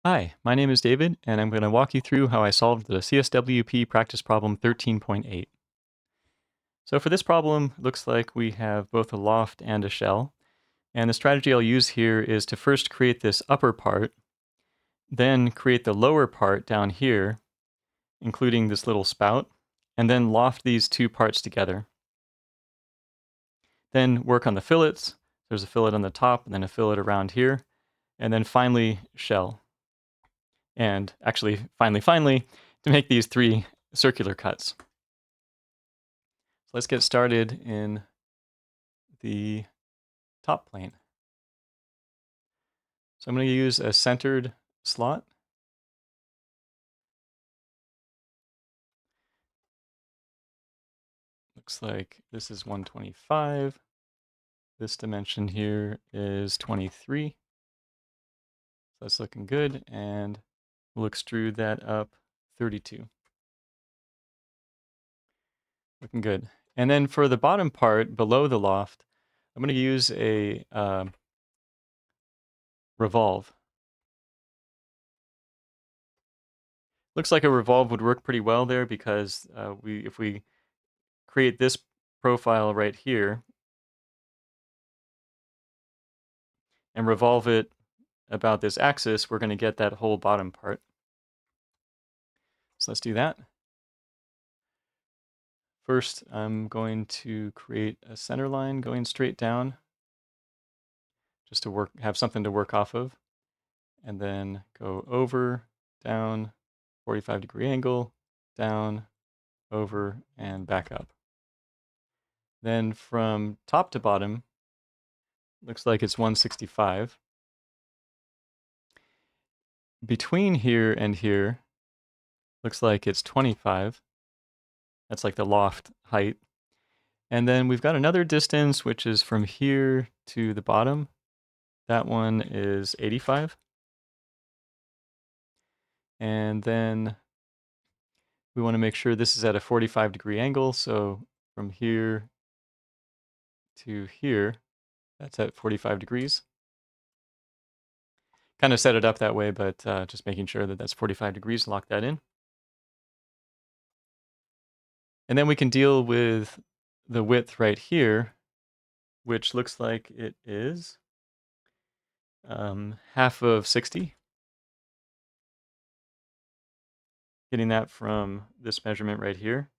Hi, my name is David, and I'm going to walk you through how I solved the CSWP practice problem 13.8. So for this problem, it looks like we have both a loft and a shell. And the strategy I'll use here is to first create this upper part, then create the lower part down here, including this little spout, and then loft these two parts together. Then work on the fillets. There's a fillet on the top, and then a fillet around here, and then finally shell. And actually, finally, to make these three circular cuts. So let's get started in the top plane. So I'm going to use a centered slot. Looks like this is 125. This dimension here is 23. So that's looking good, and we'll extrude that up 32. Looking good. And then for the bottom part below the loft, I'm going to use a revolve. Looks like a revolve would work pretty well there because if we create this profile right here and revolve it about this axis, we're going to get that whole bottom part. So let's do that. First, I'm going to create a center line going straight down, just to have something to work off of, and then go over, down, 45-degree angle, down, over, and back up. Then from top to bottom, looks like it's 165. Between here and here, looks like it's 25. That's like the loft height. And then we've got another distance, which is from here to the bottom. That one is 85. And then we want to make sure this is at a 45-degree angle. So from here to here, that's at 45 degrees. Kind of set it up that way, but just making sure that that's 45 degrees, lock that in. And then we can deal with the width right here, which looks like it is half of 60. Getting that from this measurement right here.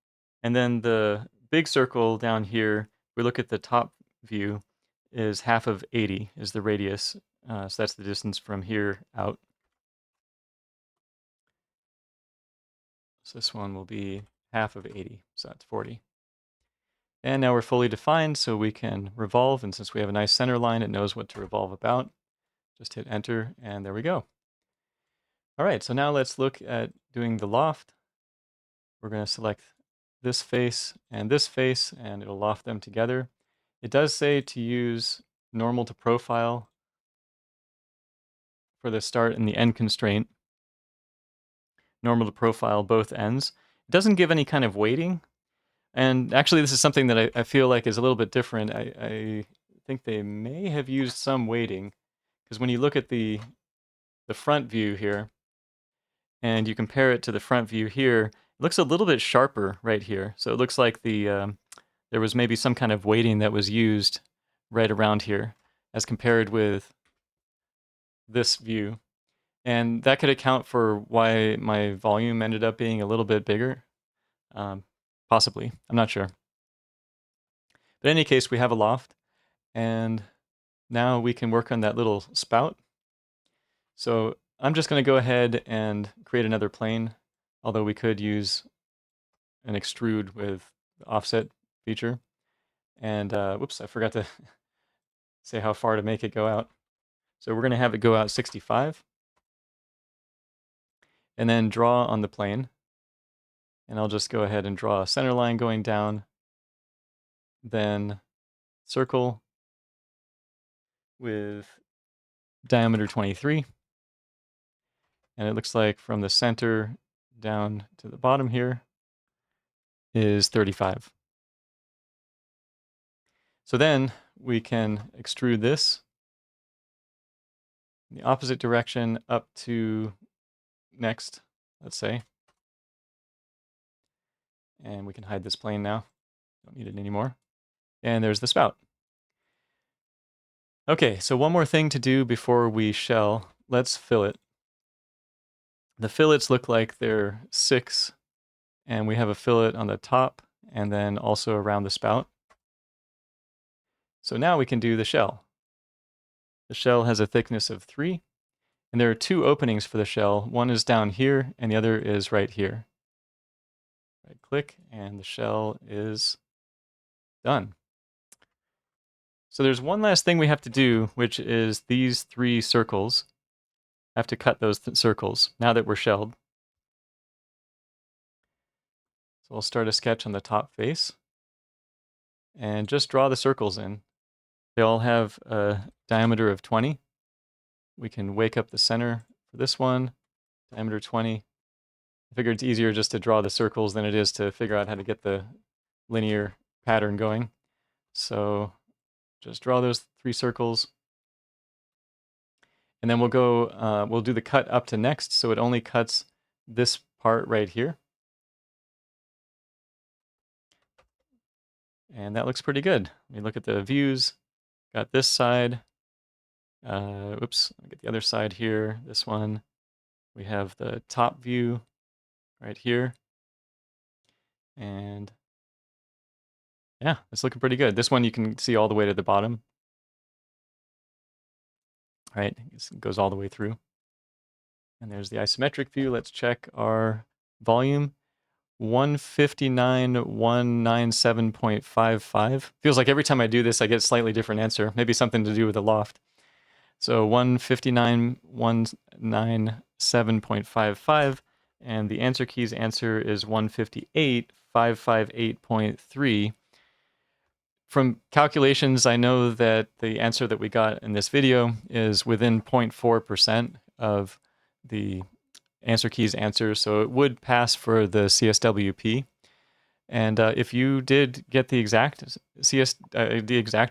And then the big circle down here, we look at the top view, is half of 80 is the radius. So that's the distance from here out. So this one will be half of 80, so that's 40. And now we're fully defined, so we can revolve. And since we have a nice center line, it knows what to revolve about. Just hit enter, and there we go. All right, so now let's look at doing the loft. We're going to select this face, and it'll loft them together. It does say to use normal to profile for the start and the end constraint. Normal to profile both ends. It doesn't give any kind of weighting. And actually, this is something that I feel like is a little bit different. I think they may have used some weighting, because when you look at the front view here, and you compare it to the front view here, it looks a little bit sharper right here. So it looks like there was maybe some kind of weighting that was used right around here as compared with this view. And that could account for why my volume ended up being a little bit bigger. Possibly, I'm not sure. But in any case, we have a loft, and now we can work on that little spout. So I'm just going to go ahead and create another plane, although we could use an extrude with the offset feature. And whoops, I forgot to say how far to make it go out. So we're going to have it go out 65. And then draw on the plane. And I'll just go ahead and draw a center line going down. Then circle with diameter 23. And it looks like from the center down to the bottom here is 35. So then we can extrude this the opposite direction up to next, let's say. And we can hide this plane now. Don't need it anymore. And there's the spout. Okay, so one more thing to do before we shell. Let's fillet. The fillets look like they're 6, and we have a fillet on the top and then also around the spout. So now we can do the shell. The shell has a thickness of 3, and there are 2 openings for the shell. One is down here, and the other is right here. Right click, and the shell is done. So there's one last thing we have to do, which is these 3 circles. I have to cut those circles now that we're shelled. So we'll start a sketch on the top face and just draw the circles in. They all have a diameter of 20. We can wake up the center for this one, diameter 20. I figure it's easier just to draw the circles than it is to figure out how to get the linear pattern going. So just draw those 3 circles. And then we'll go, we'll do the cut up to next, so it only cuts this part right here. And that looks pretty good. Let me look at the views. Got this side. Oops, I'll get the other side here. This one. We have the top view right here. And yeah, it's looking pretty good. This one you can see all the way to the bottom. Right, it goes all the way through. And there's the isometric view. Let's check our volume. 159,197.55. Feels like every time I do this, I get a slightly different answer. Maybe something to do with the loft. So 159,197.55, and the answer key's answer is 158,558.3. From calculations, I know that the answer that we got in this video is within 0.4% of the answer key's answer, so it would pass for the CSWP. And if you did get the exact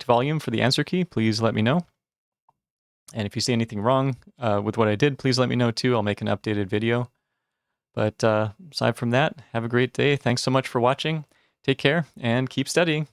volume for the answer key, please let me know. And if you see anything wrong with what I did, please let me know too. I'll make an updated video. But aside from that, have a great day. Thanks so much for watching. Take care and keep studying.